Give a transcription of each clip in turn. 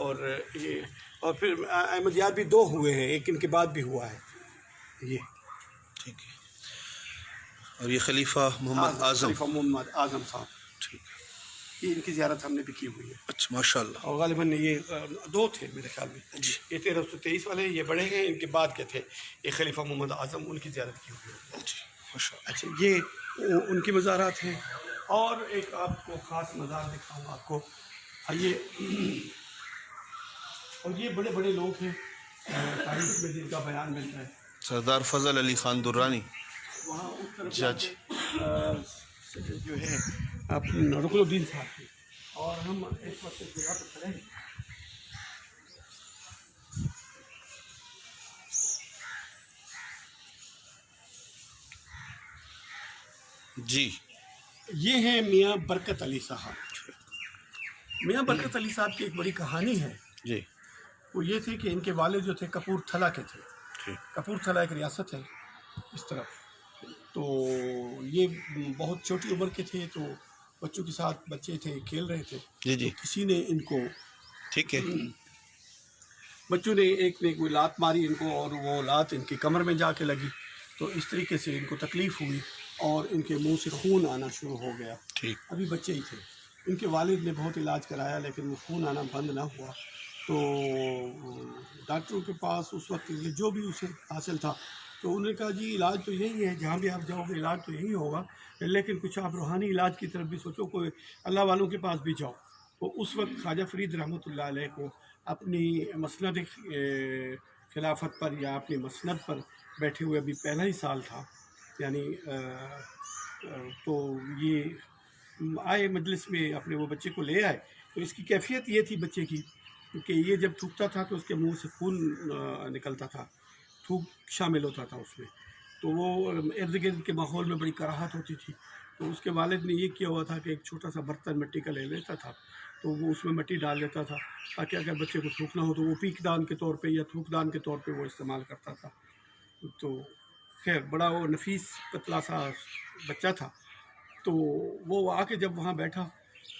اور پھر احمدیات بھی 2 ہوئے ہیں، ایک ان کے بعد بھی ہوا ہے یہ. ٹھیک ہے. اور یہ خلیفہ محمد اعظم. خلیفہ محمد اعظم صاحب، ٹھیک ہے. یہ ان کی زیارت ہم نے بھی کی ہوئی ہے. اچھا ماشاء اللہ. اور غالباً یہ 2 تھے میرے خیال میں. جی. یہ 1323 والے یہ بڑے ہیں، ان کے بعد کے تھے یہ خلیفہ محمد اعظم، ان کی زیارت کی ہوئی ہے. جی ماشاء اللہ. اچھا یہ ان کی مزارات ہیں. اور ایک آپ کو خاص مزار دکھاؤں آپ کو. آئیے. اور یہ بڑے بڑے لوگ ہیں تاریخ میں جن کا بیان ملتا ہے. سردار فضل علی خان درانی وہاں اس طرف جج جو ہے رکن الدین صاحب تھے. اور ہم اس وقت اس جگہ پر کھڑے ہیں. جی. یہ ہیں میاں برکت علی صاحب. میاں برکت علی صاحب کی ایک بڑی کہانی ہے. جی. وہ یہ تھی کہ ان کے والد جو تھے کپور تھلا کے تھے. ٹھیک. کپور تھلا ایک ریاست ہے اس طرف. تو یہ بہت چھوٹی عمر کے تھے، تو بچوں کے ساتھ بچے تھے، کھیل رہے تھے. جی جی. تو کسی نے ان کو، ٹھیک ہے، بچوں نے ایک نے کوئی لات ماری ان کو، اور وہ لات ان کی کمر میں جا کے لگی. تو اس طریقے سے ان کو تکلیف ہوئی اور ان کے منہ سے خون آنا شروع ہو گیا. ٹھیک. ابھی بچے ہی تھے. ان کے والد نے بہت علاج کرایا لیکن وہ خون آنا بند نہ ہوا. تو ڈاکٹروں کے پاس اس وقت جو بھی اسے حاصل تھا، تو انہوں نے کہا جی علاج تو یہی ہے، جہاں بھی آپ جاؤ گے علاج تو یہی ہوگا، لیکن کچھ آپ روحانی علاج کی طرف بھی سوچو، کوئی اللہ والوں کے پاس بھی جاؤ. تو اس وقت خواجہ فرید رحمۃ اللہ علیہ کو اپنی مسند خلافت پر یا اپنی مسند پر بیٹھے ہوئے ابھی پہلا ہی سال تھا، یعنی تو یہ آئے مجلس میں، اپنے وہ بچے کو لے آئے. تو اس کی کیفیت یہ تھی بچے کی کہ یہ جب تھوکتا تھا تو اس کے منہ سے خون نکلتا تھا، تھوک شامل ہوتا تھا اس میں. تو وہ ارد گرد کے ماحول میں بڑی کراہت ہوتی تھی. تو اس کے والد نے یہ کیا ہوا تھا کہ ایک چھوٹا سا برتن مٹی کا لے لیتا تھا، تو وہ اس میں مٹی ڈال دیتا تھا تاکہ اگر بچے کو تھوکنا ہو تو وہ پیک دان کے طور پہ یا تھوک دان کے طور پہ وہ استعمال کرتا تھا. تو خیر بڑا وہ نفیس پتلا سا بچہ تھا. تو وہ آ کے جب وہاں بیٹھا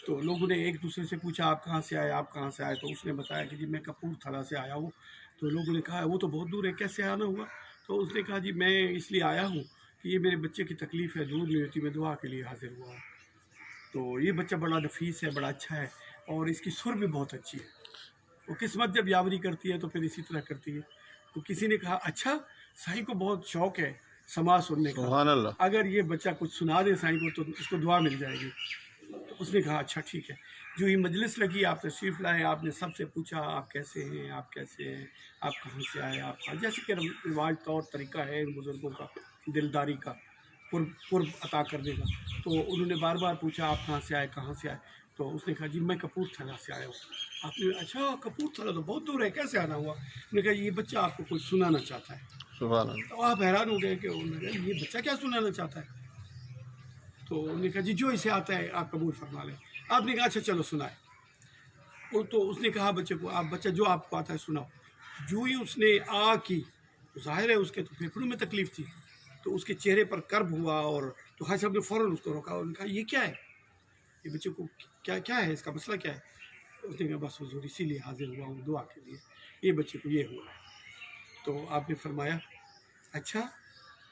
تو لوگوں نے ایک دوسرے سے پوچھا آپ کہاں سے آئے، آپ کہاں سے آئے. تو اس نے بتایا کہ جی میں کپور تھلا سے آیا ہوں. تو لوگوں نے کہا وہ تو بہت دور ہے، کیسے آنا ہوا؟ تو اس نے کہا جی میں اس لیے آیا ہوں کہ یہ میرے بچے کی تکلیف ہے، دور نہیں ہوتی، میں دعا کے لیے حاضر ہوا ہوں. تو یہ بچہ بڑا نفیس ہے، بڑا اچھا ہے، اور اس کی سر بھی بہت اچھی ہے. وہ قسمت جب یاوری کرتی ہے تو پھر اسی طرح کرتی ہے. تو کسی نے کہا اچھا سائیں کو بہت شوق ہے سماع سننے کا، سبحان اللہ. اگر یہ بچہ کچھ سنا دے سائیں کو تو اس کو دعا مل جائے گی. تو اس نے کہا اچھا ٹھیک ہے. جو ہی مجلس لگی آپ تشریف لائے، آپ نے سب سے پوچھا آپ کیسے ہیں، آپ کیسے ہیں، آپ کہاں سے آئے، آپ کہاں، جیسے کہ رواج طور طریقہ ہے ان بزرگوں کا دلداری کا، قرب عطا کرنے کا. تو انہوں نے بار بار پوچھا آپ کہاں سے آئے، کہاں سے آئے. تو اس نے کہا جی میں کپور تھلا سے آیا ہوں. آپ نے اچھا کپور تھلا تو بہت دور ہے، کیسے آنا ہوا؟ انہوں نے کہا یہ بچہ آپ کو کچھ سنانا چاہتا ہے. سبحان اللہ. تو آپ حیران ہو گئے کہ انہوں نے کہا یہ بچہ کیا سنانا چاہتا ہے؟ تو انہوں نے کہا جی جو اسے آتا ہے آپ قبول فرما لیں. آپ نے کہا اچھا چلو سنائے. تو اس نے کہا بچے کو آپ بچہ جو آپ کو آتا ہے سناؤ. جو ہی اس نے کی، ظاہر ہے اس کے تو پھیپھڑوں میں تکلیف تھی، تو اس کے چہرے پر کرب ہوا. اور تو حاج صاحب نے فوراً اس کو روکا اور نے کہا یہ کیا ہے، یہ بچے کو کیا ہے، اس کا مسئلہ کیا ہے؟ اس نے کہا بس حضور اسی لیے حاضر ہوا ہوں دعا کے لیے، یہ بچے کو یہ ہوا ہے. تو آپ نے فرمایا اچھا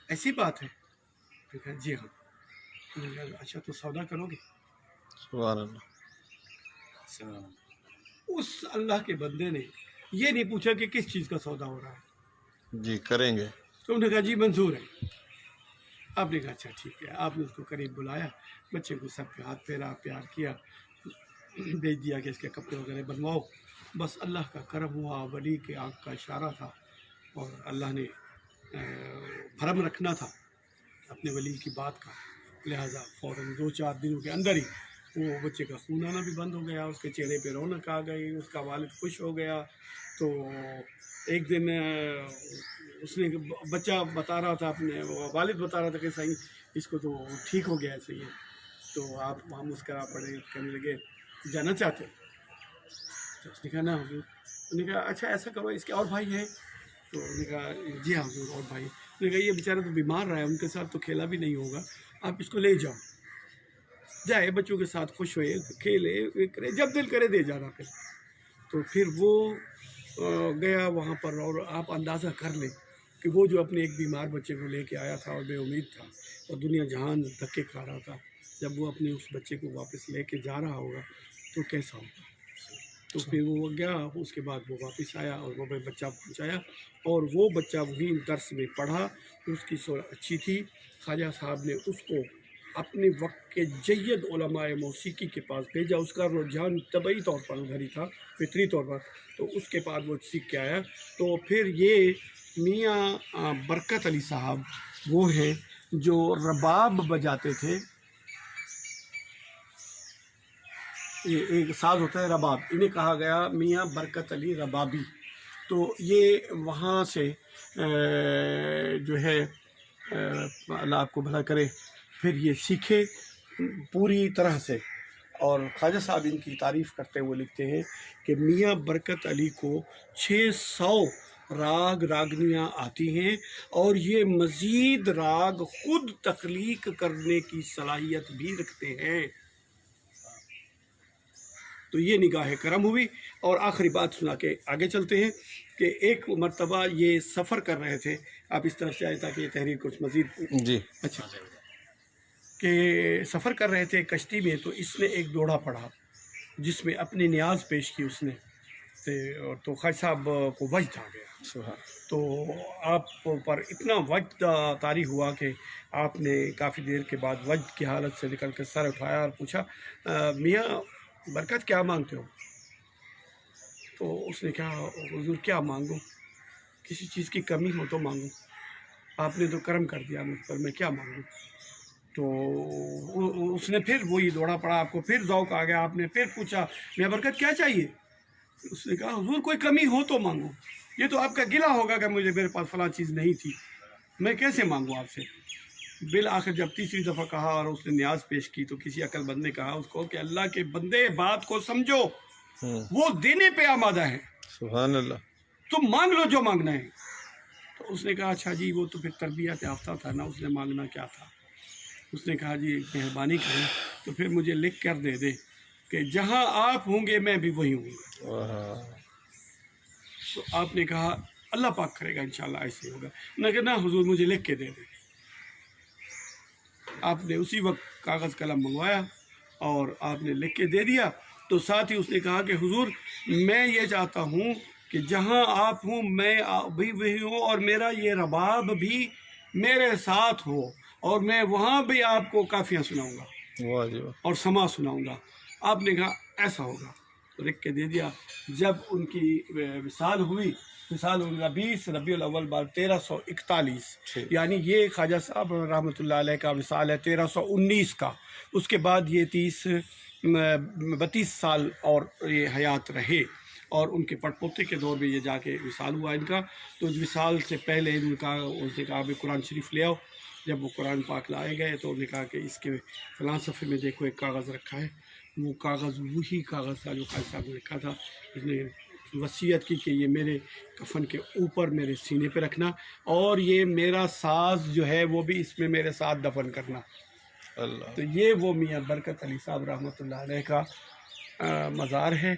ایسی بات ہے؟ میں نے کہا جی ہاں. میں نے کہا اچھا تو سودا کرو گے؟ سبحان اللہ. اس اللہ کے بندے نے یہ نہیں پوچھا کہ کس چیز کا سودا ہو رہا ہے. جی کریں گے. تو انہوں نے کہا جی منظور ہے. آپ نے کہا اچھا ٹھیک ہے. آپ نے اس کو قریب بلایا، بچے کو سب پہ ہاتھ پھیرا، پیار کیا، بھیج دیا کہ اس کے کپڑے وغیرہ بنواؤ. بس اللہ کا کرم ہوا، ولی کے آنکھ کا اشارہ تھا، اور اللہ نے بھرم رکھنا تھا اپنے ولی کی بات کا، لہٰذا فوراً 2-4 دنوں کے اندر ہی وہ بچے کا خون آنا بھی بند ہو گیا، اس کے چہرے پہ رونق آ گئی، اس کا والد خوش ہو گیا. تو ایک دن اس نے بچہ بتا رہا تھا، اپنے والد بتا رہا تھا کہ صحیح اس کو تو ٹھیک ہو گیا ہے صحیح ہے. تو آپ وہاں مسکرا پڑے، کہنے لگے جانا چاہتے؟ تو اس نے کہا نا حضور. انہوں نے کہا اچھا ایسا کرو اس کے اور بھائی ہیں؟ تو انہوں نے کہا جی ہاں حضور اور بھائی. انہوں نے کہا یہ بیچارہ تو بیمار رہا ہے، ان کے ساتھ تو کھیلا بھی نہیں ہوگا، آپ اس کو لے جاؤ. جائے بچوں کے ساتھ خوش ہوئے، کھیلے کرے، جب دل کرے دے جانا. پھر تو پھر وہ گیا وہاں پر، اور آپ اندازہ کر لیں کہ وہ جو اپنے ایک بیمار بچے کو لے کے آیا تھا اور بے امید تھا اور دنیا جہان دھکے کھا رہا تھا، جب وہ اپنے اس بچے کو واپس لے کے جا رہا ہوگا تو کیسا ہوگا. تو پھر وہ گیا، اس کے بعد وہ واپس آیا اور وہ بچہ پہنچایا، اور وہ بچہ وہی درس میں پڑھا، اس کی صورت اچھی تھی. خواجہ صاحب نے اس کو اپنے وقت کے جید علماء موسیقی کے پاس بھیجا. اس کا رجحان طبعی طور پر ادھر ہی تھا، فطری طور پر. تو اس کے بعد وہ سیکھ کے آیا. تو پھر یہ میاں برکت علی صاحب وہ ہیں جو رباب بجاتے تھے. یہ ایک ساز ہوتا ہے رباب، انہیں کہا گیا میاں برکت علی ربابی. تو یہ وہاں سے جو ہے اللہ آپ کو بھلا کرے، پھر یہ سیکھے پوری طرح سے. اور خواجہ صاحب ان کی تعریف کرتے ہوئے لکھتے ہیں کہ میاں برکت علی کو 600 راگ راگنیاں آتی ہیں، اور یہ مزید راگ خود تخلیق کرنے کی صلاحیت بھی رکھتے ہیں. تو یہ نگاہ کرم ہوئی. اور آخری بات سنا کے آگے چلتے ہیں کہ ایک مرتبہ یہ سفر کر رہے تھے. آپ اس طرف سے آئے تاکہ یہ تحریر کچھ مزید جی اچھا کہ سفر کر رہے تھے کشتی میں. تو اس نے ایک دوڑا پڑھا جس میں اپنی نیاز پیش کی اس نے. تو خواجہ صاحب کو وجد آ گیا. تو آپ پر اتنا وجد طاری ہوا کہ آپ نے کافی دیر کے بعد وجد کی حالت سے نکل کے سر اٹھایا اور پوچھا میاں برکت کیا مانگتے ہو؟ تو اس نے کہا حضور کیا مانگوں، کسی چیز کی کمی ہو تو مانگوں، آپ نے تو کرم کر دیا مجھ پر، میں کیا مانگوں. تو اس نے پھر وہی دوڑا پڑا. آپ کو پھر ذوق آ گیا. آپ نے پھر پوچھا میاں برکت کیا چاہیے؟ اس نے کہا حضور کوئی کمی ہو تو مانگو. یہ تو آپ کا گلہ ہوگا کہ میرے پاس فلاں چیز نہیں تھی، میں کیسے مانگوں آپ سے. بالآخر جب تیسری دفعہ کہا اور اس نے نیاز پیش کی تو کسی عقل بند نے کہا اس کو کہ اللہ کے بندے بات کو سمجھو، وہ دینے پہ آمادہ ہے، سبحان اللہ، تم مانگ لو جو مانگنا ہے. تو اس نے کہا اچھا جی وہ تو پھر تربیت یافتہ تھا نا، اس نے مانگنا کیا تھا. اس نے کہا جی مہربانی کریں تو پھر مجھے لکھ کر دے دے کہ جہاں آپ ہوں گے میں بھی وہیں ہوں گا. تو آپ نے کہا اللہ پاک کرے گا انشاءاللہ ایسے ہی ہوگا. میں کہا نہ حضور مجھے لکھ کے دے دیں. آپ نے اسی وقت کاغذ قلم منگوایا اور آپ نے لکھ کے دے دیا. تو ساتھ ہی اس نے کہا کہ حضور میں یہ چاہتا ہوں کہ جہاں آپ ہوں میں بھی وہی ہوں، اور میرا یہ رباب بھی میرے ساتھ ہو، اور میں وہاں بھی آپ کو کافیاں سناؤں گا اور سما سناؤں گا. آپ نے کہا ایسا ہوگا. تو لکھ کے دے دیا. جب ان کی وصال ہوئی 20 ربیع الاول 1341، یعنی یہ خواجہ صاحب رحمۃ اللہ علیہ کا وصال ہے 1319 کا. اس کے بعد یہ 32 سال اور یہ حیات رہے، اور ان کے پٹ پوتے کے دور میں یہ جا کے وصال ہوا ان کا. تو وصال سے پہلے ان کا اس نے کہا بھی قرآن شریف لے آؤ. جب وہ قرآن پاک لائے گئے تو انہوں نے کہا کہ اس کے فلاں صفحے میں دیکھو ایک کاغذ رکھا ہے. وہ کاغذ وہی کاغذ تھا جو خواجہ صاحب نے لکھا تھا. اس نے وصیت کی کہ یہ میرے کفن کے اوپر میرے سینے پہ رکھنا، اور یہ میرا ساز جو ہے وہ بھی اس میں میرے ساتھ دفن کرنا. اللہ. تو یہ وہ میاں برکت علی صاحب رحمۃ اللہ علیہ کا مزار ہے،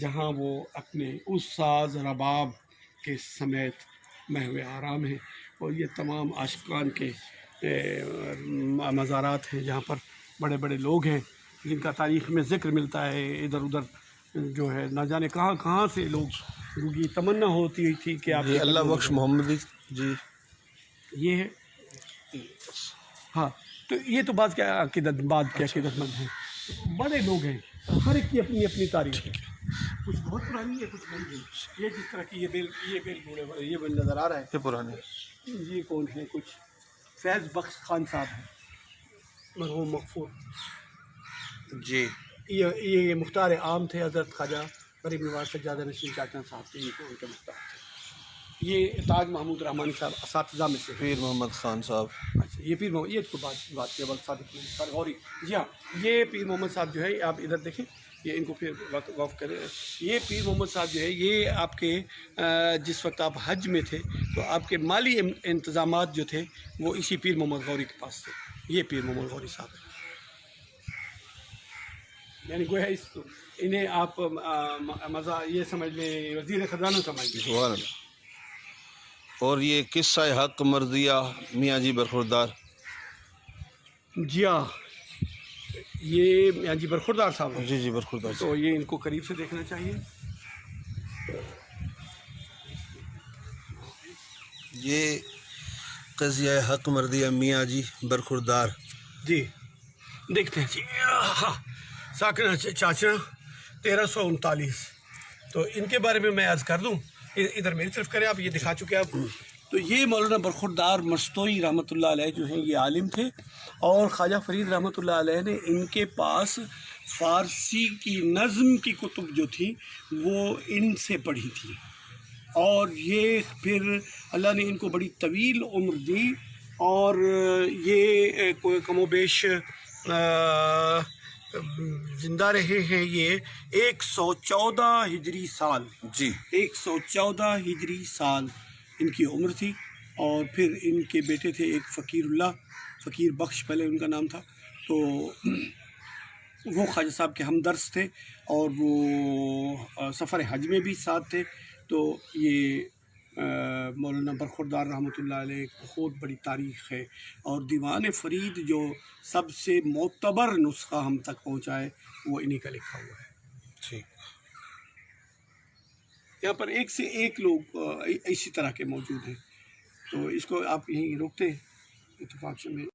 جہاں وہ اپنے اس ساز رباب کے سمیت محو آرام ہیں. اور یہ تمام عاشقان کے مزارات ہیں جہاں پر بڑے بڑے لوگ ہیں جن کا تاریخ میں ذکر ملتا ہے. ادھر ادھر جو ہے نہ جانے کہاں کہاں سے لوگ، ان کی تمنا ہوتی تھی کہ آپ جی اللہ بخش محمدی جی یہ ہے. ہاں تو یہ تو بعض کیا عقیدت مند ہیں، بڑے لوگ ہیں، ہر ایک کی اپنی اپنی تاریخ ہے. کچھ بہت پرانی ہے کچھ نہیں ہے. یہ جس طرح کی یہ بیل نظر آ رہا ہے یہ پرانے. یہ کون ہے؟ کچھ فیض بخش خان صاحب ہیں، مرحوم مغفور. جی یہ مختار عام تھے حضرت خواجہ غریب نواز سجادہ نشین چاچا صاحب تھے، ان کے مختار تھے. یہ تاج محمود رحمانی صاحب اساتذہ میں سے. پیر محمد خان صاحب. اچھا یہ پیر محمد، یہ تو بات کی صادق غوری. جی ہاں یہ پیر محمد صاحب جو ہے آپ ادھر دیکھیں، یہ ان کو پھر غوف کریں. یہ پیر محمد صاحب جو ہے یہ آپ کے جس وقت آپ حج میں تھے تو آپ کے مالی انتظامات جو تھے وہ اسی پیر محمد غوری کے پاس تھے. یہ پیر محمد غوری صاحب ہے، یعنی گویا انہیں آپ مزہ یہ سمجھ لیں وزیر خزانہ سمجھ لیں. سبحان اللہ. اور یہ قصہ حق مرضیہ میاں جی برخوردار. جی ہاں یہ میاں جی برخوردار صاحب ہیں. جی جی برخوردار. تو یہ ان کو قریب سے دیکھنا چاہیے. یہ قضیہ حق مردیہ میاں جی برخوردار. جی دیکھتے ہیں جی ساکنہ چاچا 1339. تو ان کے بارے میں عرض کر دوں. ادھر میری طرف کریں آپ. یہ دکھا چکے آپ. تو یہ مولانا برخوردار مستوئی رحمۃ اللہ علیہ جو ہیں یہ عالم تھے اور خواجہ فرید رحمۃ اللہ علیہ نے ان کے پاس فارسی کی نظم کی کتب جو تھی وہ ان سے پڑھی تھی اور یہ پھر اللہ نے ان کو بڑی طویل عمر دی اور یہ کم و بیش زندہ رہے ہیں. یہ 114 ہجری سال. جی 114 ہجری سال ان کی عمر تھی. اور پھر ان کے بیٹے تھے ایک فقیر اللہ فقیر بخش پہلے ان کا نام تھا. تو وہ خواجہ صاحب کے ہمدرس تھے اور وہ سفر حج میں بھی ساتھ تھے. تو یہ مولانا برخوردار رحمۃ اللہ علیہ بہت بڑی تاریخ ہے اور دیوان فرید جو سب سے معتبر نسخہ ہم تک پہنچا ہے وہ انہی کا لکھا ہوا ہے. ٹھیک. یہاں پر ایک سے ایک لوگ اسی طرح کے موجود ہیں. تو اس کو آپ یہیں روکتے ہیں اتفاق سے میں